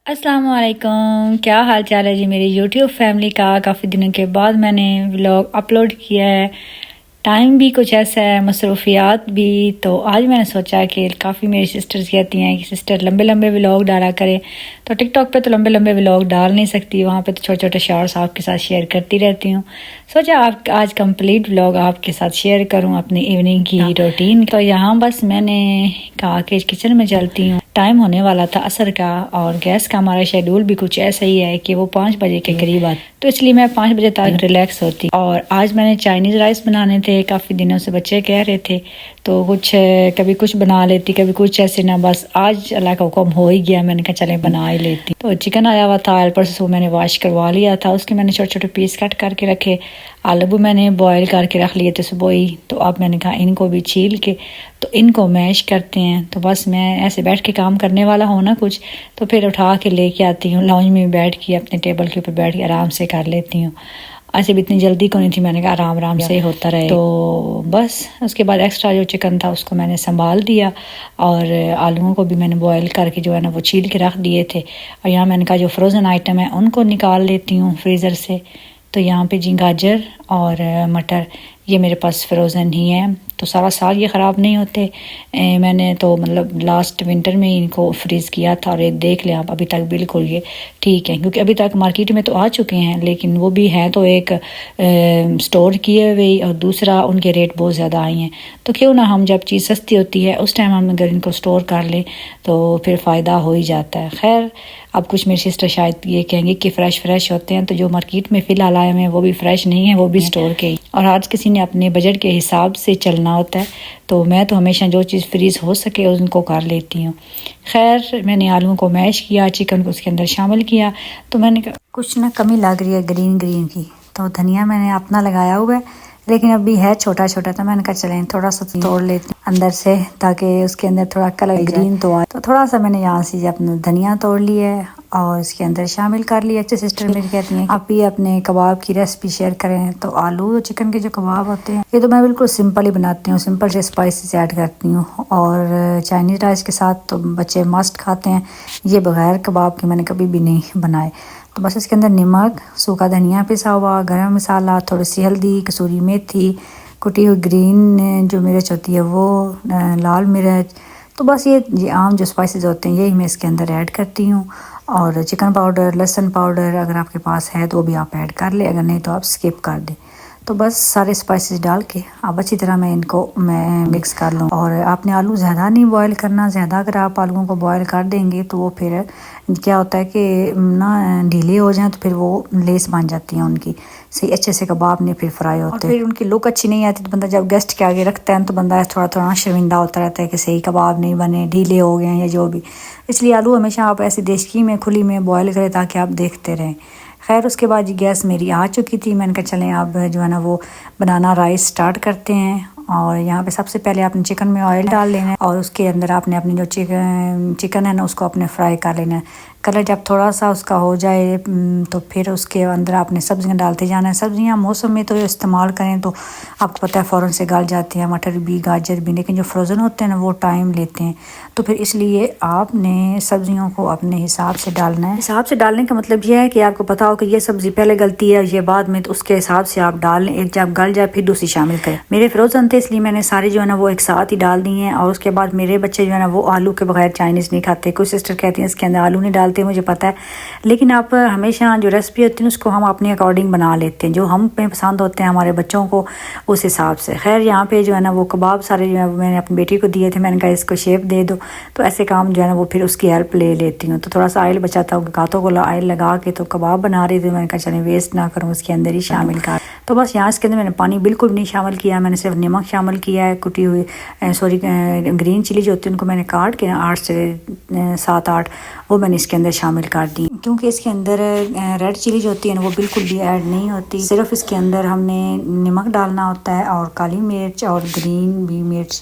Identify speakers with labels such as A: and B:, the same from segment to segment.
A: अस्सलाम वालेकुम, क्या हाल चाल है जी मेरी यूट्यूब फैमिली का। काफ़ी दिनों के बाद मैंने व्लॉग अपलोड किया है। टाइम भी कुछ ऐसा है, मसरूफियात भी। तो आज मैंने सोचा कि काफ़ी मेरी सिस्टर्स कहती हैं कि सिस्टर लंबे लंबे व्लॉग डाला करें। तो टिकटॉक पे तो लंबे लंबे व्लॉग डाल नहीं सकती, वहाँ पे तो छोटे छोटे शॉर्ट्स आपके साथ शेयर करती रहती हूँ। सोचा आप आज कंप्लीट व्लॉग आपके साथ शेयर करूँ अपनी इवनिंग की रूटीन। तो यहाँ बस मैंने कहा कि किचन में चलती हूँ। टाइम होने वाला था असर का और गैस का हमारा शेड्यूल भी कुछ ऐसा ही है कि वो 5 बजे के करीब आता, तो इसलिए मैं 5 बजे तक रिलैक्स होती। और आज मैंने चाइनीज़ राइस बनाने थे, काफ़ी दिनों से बच्चे कह रहे थे, तो कुछ कभी कुछ बना लेती कभी कुछ, ऐसे ना बस आज अल्लाह का हुक्म हो ही गया, मैंने कहा चले बना ही लेती। तो चिकन आया हुआ था परसों, मैंने वॉश करवा लिया था, उसके मैंने छोटे छोटे पीस कट करके रखे। आलू भी मैंने बॉयल करके रख लिए थे सुबह ही, तो अब मैंने कहा इनको भी छील के तो इनको मैश करते हैं। तो बस मैं ऐसे बैठ के काम करने वाला हूँ ना कुछ, तो फिर उठा के लेके आती हूँ लाउंज में बैठ के, अपने टेबल के ऊपर बैठ के आराम से कर लेती हूँ। ऐसे भी इतनी जल्दी को नहीं थी, मैंने कहा आराम आराम से होता रहे। तो बस उसके बाद एक्स्ट्रा जो चिकन था उसको मैंने संभाल दिया और आलूओं को भी मैंने बॉयल करके जो है ना वो छील के रख दिए थे। और यहाँ मैंने कहा जो फ्रोज़न आइटम है उनको निकाल लेती हूँ फ्रीज़र से। तो यहाँ पे जी गाजर और मटर ये मेरे पास फ्रोज़न ही है, तो सारा साल ये ख़राब नहीं होते। मैंने तो मतलब लास्ट विंटर में इनको फ्रीज़ किया था और ये देख लें आप अभी तक बिल्कुल ये ठीक है, क्योंकि अभी तक मार्केट में तो आ चुके हैं लेकिन वो भी हैं तो एक स्टोर किए हुए और दूसरा उनके रेट बहुत ज़्यादा आए हैं। तो क्यों ना हम जब चीज़ सस्ती होती है उस टाइम हम अगर इनको स्टोर कर लें तो फिर फ़ायदा हो ही जाता है। खैर अब कुछ मेरी सिस्टर शायद ये कहेंगे कि फ़्रेश होते हैं, तो जो मार्केट में फ़िलहाल आए हैं वो भी फ्रेश नहीं है, वो भी स्टोर के ही। और आज किसी ने अपने बजट के हिसाब से चलना होता है, तो मैं तो हमेशा जो चीज़ फ्रीज़ हो सके उनको कर लेती हूँ। खैर मैंने आलूओं को मैश किया, चिकन को उसके अंदर शामिल किया। तो मैंने कहा कुछ ना कमी लग रही है ग्रीन ग्रीन की, तो धनिया मैंने अपना लगाया हुआ है लेकिन अभी है छोटा छोटा, तो मैंने कहा चलें थोड़ा सा तोड़ लेते हैं अंदर से ताकि उसके अंदर थोड़ा कलर ग्रीन तो आए। तो थोड़ा सा मैंने यहाँ से अपना धनिया तोड़ लिया है और इसके अंदर शामिल कर लिया। अच्छे सिस्टर मेरी कहती हैं आप ही अपने कबाब की रेसिपी शेयर करें। तो आलू और चिकन के जो कबाब होते हैं ये तो मैं बिल्कुल सिंपल ही बनाती हूँ, सिंपल से स्पाइसेस ऐड करती हूँ। और चाइनीज़ राइस के साथ तो बच्चे मस्ट खाते हैं, ये बगैर कबाब के मैंने कभी भी नहीं बनाए। तो बस इसके अंदर नमक, सूखा धनिया पिसा हुआ, गरम मसाला, थोड़ी सी हल्दी, कसूरी मेथी, कुटी हुई ग्रीन जो मिर्च होती है वो, लाल मिर्च। तो बस ये आम जो स्पाइसेस होते हैं यही मैं इसके अंदर ऐड करती हूँ। और चिकन पाउडर, लहसुन पाउडर अगर आपके पास है तो वो भी आप ऐड कर ले, अगर नहीं तो आप स्किप कर दें। तो बस सारे स्पाइसेस डाल के अब अच्छी तरह मैं मिक्स कर लूँ। और आपने आलू ज़्यादा नहीं बॉयल करना, ज़्यादा अगर आप आलूओं को बॉयल कर देंगे तो वो फिर क्या होता है कि ना ढीले हो जाएं तो फिर वो लेस बन जाती हैं उनकी, सही अच्छे से कबाब नहीं फिर फ्राई होते, और फिर उनकी लुक अच्छी नहीं आती। तो बंदा जब गेस्ट के आगे रखता है तो बंदा थोड़ा थोड़ा शर्मिंदा होता रहता है कि सही कबाब नहीं बने, ढीले हो गए या जो भी। इसलिए आलू हमेशा आप ऐसी देशकी में खुली में बॉयल करें ताकि आप देखते रहें। खैर उसके बाद गैस मेरी आ चुकी थी, मैंने कहा चलें अब जो है ना वो बनाना राइस स्टार्ट करते हैं। और यहाँ पे सबसे पहले आपने चिकन में ऑयल डाल लेना है और उसके अंदर आपने अपनी जो चिकन है ना उसको आपने फ्राई कर लेना है। कलर जब थोड़ा सा उसका हो जाए तो फिर उसके अंदर आपने सब्जियां डालते जाना है। सब्जियां मौसम में तो इस्तेमाल करें तो आपको पता है फ़ौरन से गल जाती हैं, मटर भी गाजर भी, लेकिन जो फ्रोज़न होते हैं ना वो टाइम लेते हैं। तो फिर इसलिए आपने सब्जियों को अपने हिसाब से डालना है। हिसाब से डालने का मतलब यह है कि आपको पता हो कि ये सब्ज़ी पहले गलती है ये बाद में, तो उसके हिसाब से आप डाल लें। एक जब गल जाए फिर दूसरी शामिल करें। मेरे फ्रोज़न थे इसलिए मैंने सारी जो है ना वो एक साथ ही डाल दी हैं। और उसके बाद मेरे बच्चे जो है ना वो आलू के बगैर चाइनीज़ नहीं खाते। कुछ सिस्टर कहती हैं इसके अंदर आलू नहीं डालते, मुझे पता है, लेकिन आप हमेशा जो रेसिपी होती है उसको हम अपने अकॉर्डिंग बना लेते हैं, जो हम पे पसंद होते हैं हमारे बच्चों को उस हिसाब से। खैर यहाँ पे जो है ना वो कबाब सारे जो है मैंने अपनी बेटी को दिए थे, मैंने कहा इसको शेप दे दो, तो ऐसे काम जो है ना वो फिर उसकी हेल्प ले लेती हूँ। तो थोड़ा सा ऑयल बचाता हूँ, हाथों को ऑयल लगा के तो कबाब बना रही थी, मैंने कहा चलें वेस्ट ना करूँ उसके अंदर ही शामिल कर। तो बस यहाँ इसके अंदर मैंने पानी बिल्कुल नहीं शामिल किया, मैंने सिर्फ नमक शामिल किया है, कुटी हुई ग्रीन चिली जो होती है उनको मैंने काट के 8 से 7-8 वो मैंने इसके अंदर शामिल कर दी, क्योंकि इसके अंदर रेड चिली जो होती है ना वो बिल्कुल भी ऐड नहीं होती। सिर्फ इसके अंदर हमने नमक डालना होता है और काली मिर्च और ग्रीन भी मिर्च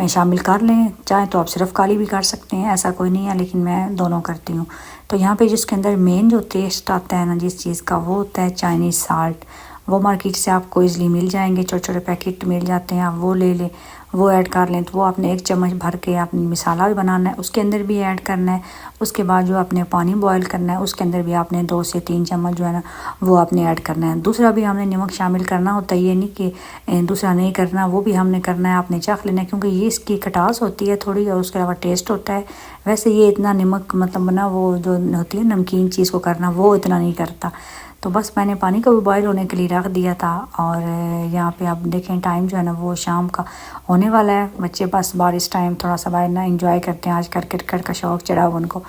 A: शामिल कर लें। चाहे तो आप सिर्फ काली भी कर सकते हैं, ऐसा कोई नहीं है, लेकिन मैं दोनों करती हूँ। तो यहाँ पे जिसके अंदर मेन जो टेस्ट आता है ना जिस चीज़ का वो होता है चाइनीज़ साल्ट। वो मार्केट से आपको ईज़िली मिल जाएंगे, छोटे छोटे पैकेट मिल जाते हैं, आप वो ले लें। वो ऐड कर लें। तो वो आपने 1 चम्मच भर के आपने मसाला भी बनाना है, उसके अंदर भी ऐड करना है। उसके बाद जो आपने पानी बॉयल करना है उसके अंदर भी आपने 2 से 3 चम्मच जो है ना वो आपने ऐड करना है। दूसरा भी हमने नमक शामिल करना होता है, ये नहीं कि दूसरा नहीं करना, वो भी हमने करना है। आपने चख लेना है क्योंकि ये इसकी खटास होती है थोड़ी और उसके अलावा टेस्ट होता है। वैसे ये इतना नमक मतलब ना वो जो होती है नमकीन चीज़ को करना वो इतना नहीं करता। तो बस मैंने पानी को भी बॉयल होने के लिए रख दिया था। और यहाँ पे आप देखें टाइम जो है ना वो शाम का होने वाला है। बच्चे बस बारिश टाइम थोड़ा सा बाहर ना एंजॉय करते हैं, आजकल क्रिकेट का शौक़ चढ़ा हुआ उनको,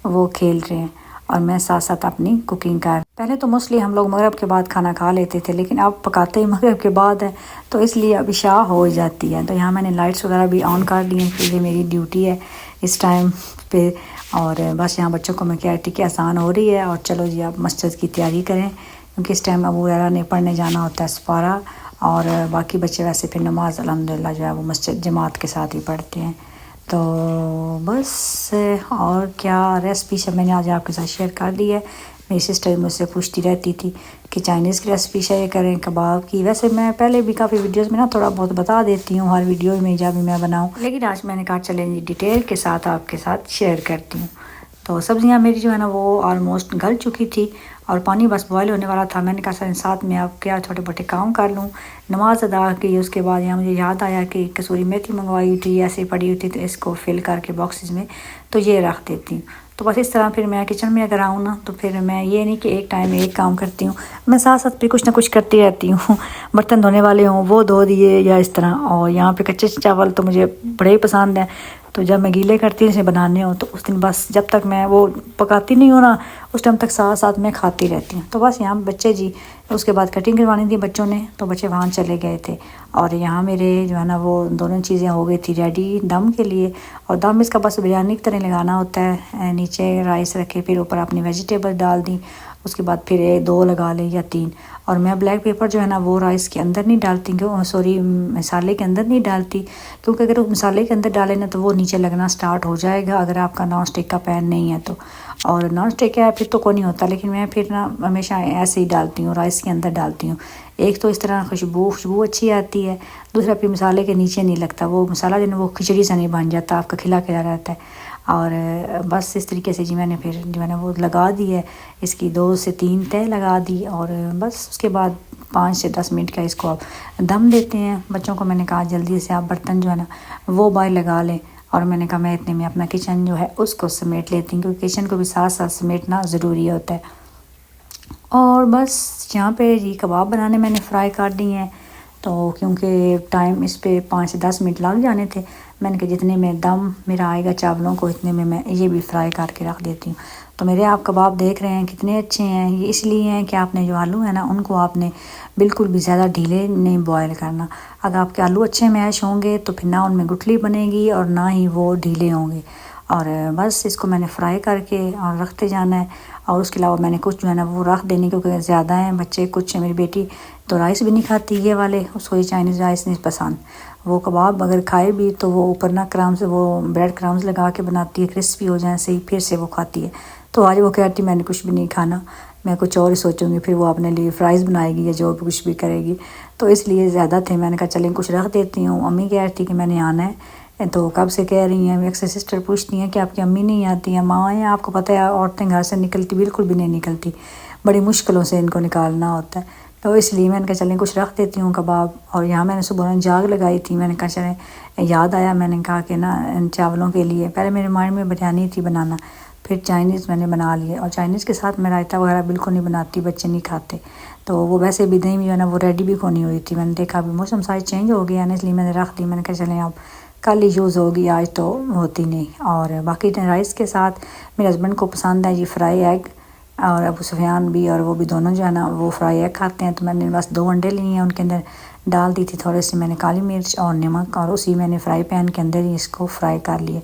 A: वो खेल रहे हैं और मैं साथ साथ अपनी कुकिंग कर। पहले तो मोस्टली हम लोग मगरिब के बाद खाना खा लेते थे, लेकिन अब पकाते ही मगरिब के बाद है तो इसलिए अब इशा हो जाती है। तो यहाँ मैंने लाइट्स वगैरह भी ऑन कर दी हैं क्योंकि ये मेरी ड्यूटी है इस टाइम पे। और बस यहाँ बच्चों को मैं कहती कि आसान हो रही है और चलो जी आप मस्जिद की तैयारी करें क्योंकि इस टाइम अबू वगैरह ने पढ़ने जाना होता है सपारा। और बाकी बच्चे वैसे फिर नमाज अल्हम्दुलिल्लाह जो है वो मस्जिद जमात के साथ ही पढ़ते हैं। तो बस और क्या रेसिपी सब मैंने आज आपके साथ शेयर कर दी है। मेरी सिस्टर मुझसे पूछती रहती थी कि चाइनीज़ की रेसिपी शेयर करें, कबाब की। वैसे मैं पहले भी काफ़ी वीडियोस में ना थोड़ा बहुत बता देती हूँ हर वीडियो में जब भी मैं बनाऊँ, लेकिन आज मैंने कहा चलें डिटेल के साथ आपके साथ शेयर करती हूँ। तो सब्ज़ियाँ मेरी जो है ना वो ऑलमोस्ट गल चुकी थी और पानी बस बॉयल होने वाला था। मैंने कहा साथ में अब क्या छोटे मोटे काम कर लूँ, नमाज अदा की। उसके बाद यहाँ मुझे याद आया कि कसूरी मेथी मंगवाई थी, ऐसे पड़ी हुई थी, तो इसको फिल करके बॉक्सेस में तो ये रख देती हूँ। तो बस इस तरह फिर मैं किचन में अगर आऊँ ना तो फिर मैं ये नहीं कि एक टाइम में एक काम करती हूँ, मैं साथ साथ भी कुछ ना कुछ करती रहती हूँ। बर्तन धोने वाले हों वो धो दिए या इस तरह। और यहाँ पे कच्चे चावल तो मुझे बड़े ही पसंद हैं, तो जब मैं गीले करती हूँ इसे बनाने हो तो उस दिन बस जब तक मैं वो पकाती नहीं हूँ ना उस टाइम तक साथ साथ मैं खाती रहती हूँ। तो बस यहाँ बच्चे जी उसके बाद कटिंग करवानी थी बच्चों ने, तो बच्चे वहाँ चले गए थे। और यहाँ मेरे जो है ना वो दोनों चीज़ें हो गई थी रेडी दम के लिए। और दम इसका बस बिरयानी की तरह लगाना होता है, नीचे राइस रखे फिर ऊपर अपनी वेजिटेबल डाल दी, उसके बाद फिर 2 लगा ले या 3। और मैं ब्लैक पेपर जो है ना वो राइस के अंदर नहीं डालती, सॉरी मसाले के अंदर नहीं डालती, क्योंकि अगर मसाले के अंदर डालें ना तो वो नीचे लगना स्टार्ट हो जाएगा अगर आपका नॉन स्टिक का पैन नहीं है तो। और नॉन स्टिक है फिर तो कोई नहीं होता, लेकिन मैं फिर ना हमेशा ऐसे ही डालती हूँ, राइस के अंदर डालती हूँ। एक तो इस तरह खुशबू अच्छी आती है, दूसरा फिर मसाले के नीचे नहीं लगता, वो मसाला जो है वो खिचड़ी सा नहीं बन जाता, आपका खिला खिला रहता है। और बस इस तरीके से जी मैंने फिर जो है ना वो लगा दी है, इसकी 2 से 3 तय लगा दी। और बस उसके बाद 5 से 10 मिनट का इसको आप दम देते हैं। बच्चों को मैंने कहा जल्दी से आप बर्तन जो है ना वो बाहर लगा लें, और मैंने कहा मैं इतने में अपना किचन जो है उसको समेट लेती हूँ क्योंकि किचन को भी साथ साथ समेटना ज़रूरी होता है। और बस यहाँ पे जी कबाब बनाने मैंने फ्राई कर दिए हैं, तो क्योंकि टाइम इस पे 5 से 10 मिनट लग जाने थे, मैंने कहा जितने में दम मेरा आएगा चावलों को इतने में मैं ये भी फ्राई करके रख देती हूँ। तो मेरे आप कबाब देख रहे हैं कितने अच्छे हैं, ये इसलिए हैं कि आपने जो आलू है ना उनको आपने बिल्कुल भी ज़्यादा ढीले नहीं बॉयल करना। अगर आपके आलू अच्छे मैश होंगे तो फिर ना उनमें गुठली बनेगी और ना ही वो ढीले होंगे। और बस इसको मैंने फ्राई करके और रखते जाना है। और उसके अलावा मैंने कुछ जो है ना वो रख देने क्योंकि ज़्यादा हैं बच्चे, कुछ मेरी बेटी तो राइस भी नहीं खाती ये वाले, उसको ये चाइनीज़ राइस नहीं पसंद। वो कबाब अगर खाए भी तो वो ऊपर ना क्रम्स, वो ब्रेड क्रम्स लगा के बनाती है, क्रिस्पी हो जाए सही फिर से वो खाती है। तो आज वो कहती मैंने कुछ भी नहीं खाना, मैं कुछ और ही सोचूंगी, फिर वो अपने लिए फ़्राइज़ बनाएगी या जो भी कुछ भी करेगी। तो इसलिए ज़्यादा थे, मैंने कहा चलें कुछ रख देती हूँ। अम्मी कह रही थी कि मैंने आना है, तो कब से कह रही हैं। अक्सर सिस्टर पूछती हैं कि आपकी अम्मी नहीं आती हैं, माँ हैं, आपको पता है औरतें घर से निकलती बिल्कुल भी नहीं निकलती, बड़ी मुश्किलों से इनको निकालना होता है। तो इसलिए मैंने कहा चलें कुछ रख देती हूँ कबाब। और यहाँ मैंने सुबह जाग लगाई थी, मैंने कहा चलें याद आया, मैंने कहा कि ना चावलों के लिए पहले मेरे माइंड में बिरयानी थी बनाना, फिर चाइनीज़ मैंने बना लिए। और चाइनीज़ के साथ मैं रायता वगैरह बिल्कुल नहीं बनाती, बच्चे नहीं खाते। तो वो वैसे भी दही जो है ना वो रेडी भी कोनी हुई थी, मैंने देखा अभी मौसम साइज चेंज हो गया ना इसलिए मैंने रख दी। मैंने कहा चलें अब कल ही यूज़ होगी, आज तो होती नहीं। और बाकी राइस के साथ मेरे हस्बैंड को पसंद है जी फ्राई एग, और अबू सुफियान भी और वो भी दोनों जो है ना वो फ्राई एग खाते हैं। तो मैंने बस 2 अंडे लिए हैं, उनके अंदर डाल दी थी थोड़ी सी मैंने काली मिर्च और नमक, और उसी मैंने फ्राई पैन के अंदर ही इसको फ्राई कर लिए।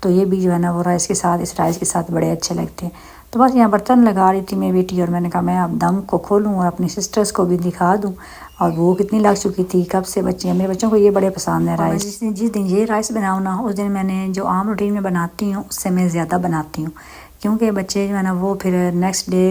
A: तो ये भी जो है ना वो राइस के साथ, इस राइस के साथ बड़े अच्छे लगते हैं। तो बस यहाँ बर्तन लगा रही थी मेरी बेटी, और मैंने कहा मैं अब दम को खोलूँ और अपनी सिस्टर्स को भी दिखा दूँ। और वो कितनी लग चुकी थी, कब से बच्चे, मेरे बच्चों को ये बड़े पसंद है राइस। जिस दिन ये राइस बनाऊँ ना उस दिन मैंने जो आम रूटीन में बनाती हूँ उससे मैं ज़्यादा बनाती हूँ, क्योंकि बच्चे जो है ना वो फिर नेक्स्ट डे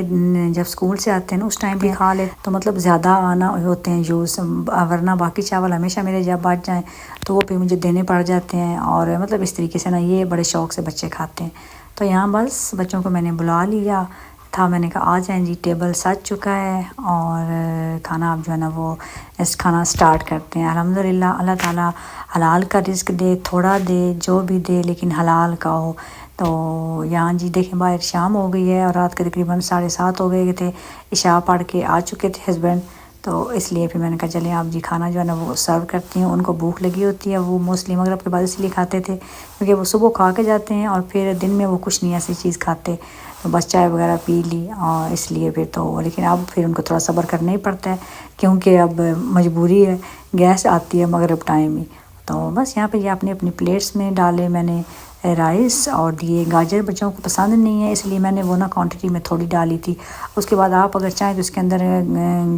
A: जब स्कूल से आते हैं ना उस टाइम भी खा ले तो मतलब ज़्यादा आना होते हैं यूज़, वरना बाकी चावल हमेशा मेरे जब बच जाएँ तो वो फिर मुझे देने पड़ जाते हैं। और मतलब इस तरीके से ना ये बड़े शौक़ से बच्चे खाते हैं। तो यहाँ बस बच्चों को मैंने बुला लिया था, मैंने कहा आ जाएँ जी, टेबल सज चुका है और खाना आप जो है ना वो इस खाना स्टार्ट करते हैं। अल्हम्दुलिल्लाह अल्लाह ताला हलाल का रिज़्क दे, थोड़ा दे, जो भी दे लेकिन हलाल का हो। तो यहाँ जी देखें बाहर शाम हो गई है और रात के तकरीबन 7:30 हो गए थे। इशा पढ़ के आ चुके थे हस्बैंड, तो इसलिए फिर मैंने कहा चलें आप जी खाना जो है ना वो सर्व करती हूँ। उनको भूख लगी होती है, वो मोस्टली मगरिब के बाद इसलिए खाते थे क्योंकि वो सुबह खा के जाते हैं और फिर दिन में वो कुछ नहीं ऐसी चीज़ खाते, तो बस चाय वगैरह पी ली और इसलिए फिर तो लेकिन अब फिर उनको थोड़ा सब्र करना ही पड़ता है क्योंकि अब मजबूरी है, गैस आती है मगरिब टाइम ही। तो बस यहाँ पे ये अपनी अपनी प्लेट्स में डाले मैंने राइस और दिए। गाजर बच्चों को पसंद नहीं है इसलिए मैंने वो ना क्वांटिटी में थोड़ी डाली थी। उसके बाद आप अगर चाहें तो उसके अंदर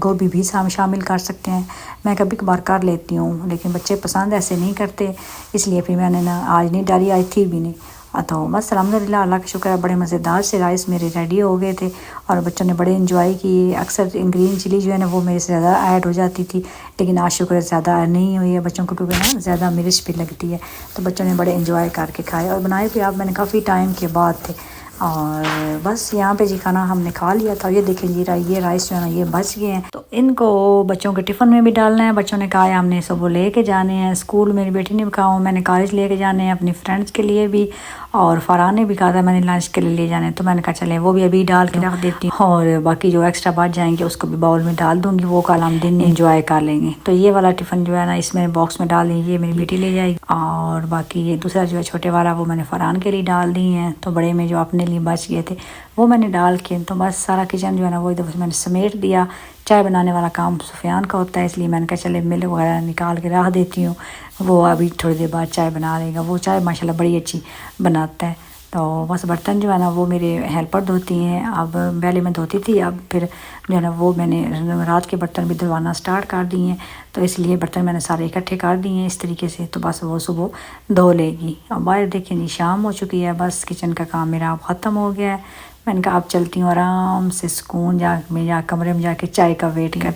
A: गोभी भी शामिल कर सकते हैं। मैं कभी कभार कर लेती हूँ लेकिन बच्चे पसंद ऐसे नहीं करते, इसलिए फिर मैंने ना आज नहीं डाली, आज थी भी नहीं। तो बस अल्हम्दुलिल्लाह अल्लाह का शुक्र है, बड़े मज़ेदार से राइस मेरे रेडी हो गए थे और बच्चों ने बड़े इन्जॉय किए। अक्सर ग्रीन चिली जो है ना वो मेरे से ज़्यादा ऐड हो जाती थी लेकिन आज शुक्र ज़्यादा नहीं हुई है बच्चों को क्योंकि ना ज़्यादा मिर्च भी लगती है। तो बच्चों ने बड़े इन्जॉय करके खाए और बनाए भी आप मैंने काफ़ी टाइम के बाद थे। और बस यहाँ पे जी खाना हमने खा लिया था। ये देखें जी ये राइस जो है ना ये बच गए हैं, तो इनको बच्चों के टिफ़िन में भी डालना है। बच्चों ने कहा है हमने सुबह लेके जाने हैं स्कूल, मेरी बेटी ने भी कहा मैंने कॉलेज लेके जाने हैं, अपनी फ्रेंड्स के लिए भी, और फरहान ने भी कहा था मैंने लंच के लिए ले जाने, तो मैंने कहा चले वो भी अभी डाल के रख देती हूँ और बाकी जो एक्स्ट्रा बच जाएंगे उसको भी बाउल में डाल दूँगी, वो कल हम दिन इंजॉय कर लेंगे। तो ये वाला टिफ़िन जो है ना इसमें बॉक्स में डाल देंगे, ये मेरी बेटी ले जाएगी और बाकी ये दूसरा जो है छोटे वाला वो मैंने फरहान के लिए डाल दी हैं। तो बड़े में जो अपने लिए बच गए थे वो मैंने डाल के तो बस सारा किचन जो है ना वो इधर मैंने समेट दिया। चाय बनाने वाला काम सुफियान का होता है इसलिए मैंने कहा चले मिल्क वगैरह निकाल के रख देती हूँ, वो अभी थोड़ी देर बाद चाय बना लेगा। वो चाय माशाल्लाह बड़ी अच्छी बनाता है। तो बस बर्तन जो है ना वो मेरे हेल्पर धोती हैं, अब पहले मैं धोती थी, अब फिर जो है ना वो मैंने रात के बर्तन भी धुलवाना स्टार्ट कर दिए हैं, तो इसलिए बर्तन मैंने सारे इकट्ठे कर दिए हैं इस तरीके से। तो बस वो सुबह धो लेगी। अब बाहर देखें जी शाम हो चुकी है, बस किचन का काम मेरा अब ख़त्म हो गया है। मैंने कहा अब चलती हूँ आराम से सुकून जा कमरे में जाके चाय का वेट कर।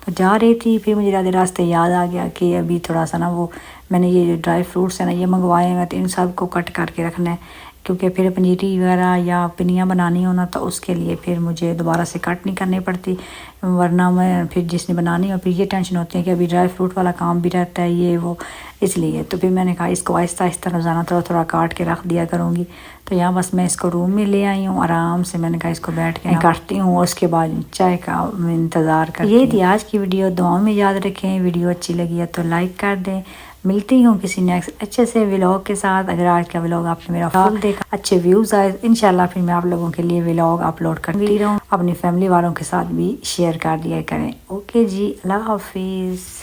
A: तो जा रही थी फिर मुझे आधे रास्ते याद आ गया कि अभी थोड़ा सा ना वो मैंने ये ड्राई फ्रूट्स है ना ये मंगवाए हैं, तो इन सब को कट करके रखना है क्योंकि फिर पंजीरी वगैरह या पिनियाँ बनानी हो ना तो उसके लिए फिर मुझे दोबारा से कट नहीं करनी पड़ती, वरना मैं फिर जिसने बनानी हो फिर ये टेंशन होती है कि अभी ड्राई फ्रूट वाला काम भी रहता है ये वो, इसलिए तो फिर मैंने कहा इसको आहिस्ता आहिस्ता रोज़ाना थोड़ा थोड़ा काट के रख दिया करूँगी। तो यहाँ बस मैं इसको रूम में ले आई हूँ आराम से, मैंने कहा इसको बैठ के काटती हूँ और उसके बाद चाय का इंतज़ार करती हूँ। ये थी आज की वीडियो, दुआओं में याद रखें। वीडियो अच्छी लगी है तो लाइक कर दें। मिलती हूँ किसी नेक्स्ट अच्छे से व्लॉग के साथ। अगर आज का व्लॉग आपने मेरा फुल देखा, अच्छे व्यूज़ आए, इंशाल्लाह फिर मैं आप लोगों के लिए व्लॉग अपलोड करती रहूँ, अपनी फैमिली वालों के साथ भी शेयर कर दिया करें। ओके जी, अल्लाह हाफिज़।